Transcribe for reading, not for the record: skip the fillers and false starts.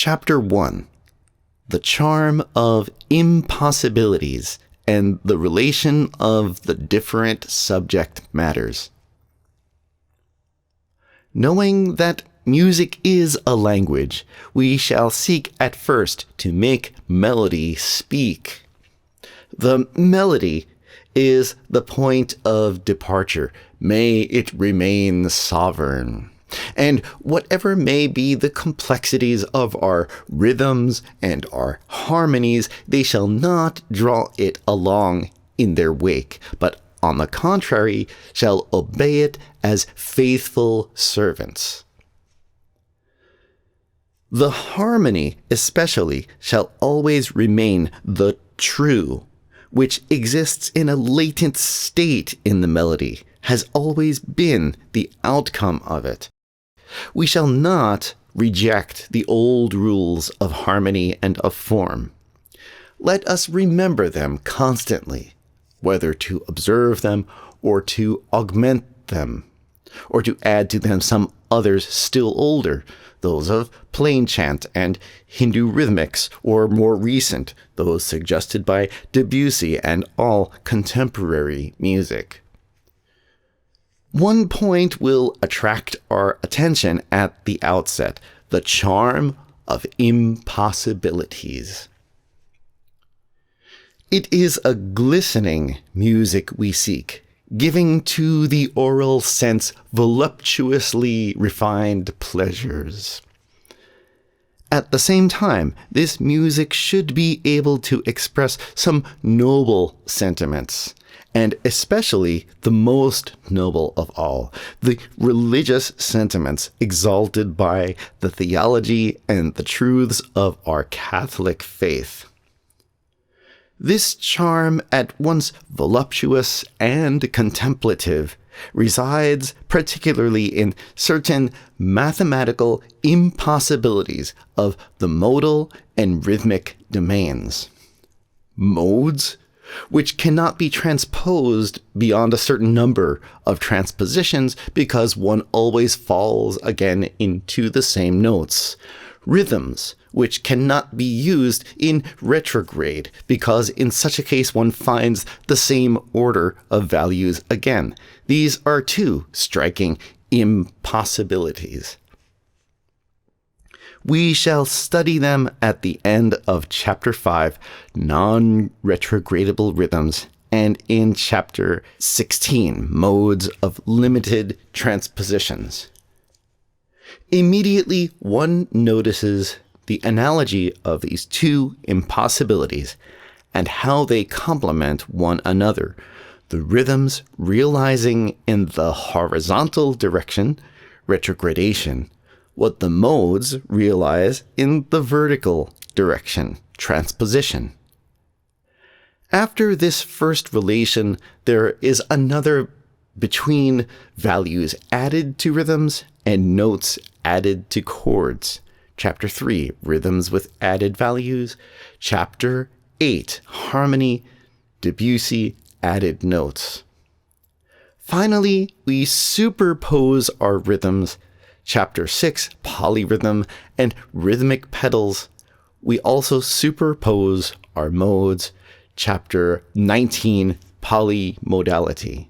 Chapter 1. The Charm of Impossibilities and the Relation of the Different Subject Matters. Knowing that music is a language, we shall seek at first to make melody speak. The melody is the point of departure. May it remain sovereign. And whatever may be the complexities of our rhythms and our harmonies, they shall not draw it along in their wake, but on the contrary, shall obey it as faithful servants. The harmony especially shall always remain the true, which exists in a latent state in the melody, has always been the outcome of it. We shall not reject the old rules of harmony and of form. Let us remember them constantly, whether to observe them or to augment them, or to add to them some others still older, those of plain chant and Hindu rhythmics, or more recent, those suggested by Debussy and all contemporary music. One point will attract our attention at the outset: the charm of impossibilities. It is a glistening music we seek, giving to the oral sense voluptuously refined pleasures. At the same time, this music should be able to express some noble sentiments, and especially the most noble of all, the religious sentiments exalted by the theology and the truths of our Catholic faith. This charm, at once voluptuous and contemplative, resides particularly in certain mathematical impossibilities of the modal and rhythmic domains. Modes, which cannot be transposed beyond a certain number of transpositions because one always falls again into the same notes. Rhythms, which cannot be used in retrograde because in such a case one finds the same order of values again. These are two striking impossibilities. We shall study them at the end of Chapter 5, Non-Retrogradable Rhythms, and in Chapter 16, Modes of Limited Transpositions. Immediately, one notices the analogy of these two impossibilities and how they complement one another, the rhythms realizing in the horizontal direction, retrogradation, what the modes realize in the vertical direction, transposition. After this first relation, there is another between values added to rhythms and notes added to chords. Chapter 3, Rhythms with Added Values. Chapter 8, Harmony, Debussy, Added Notes. Finally, we superpose our rhythms. Chapter 6, Polyrhythm and Rhythmic Pedals. We also superpose our modes. Chapter 19, Polymodality.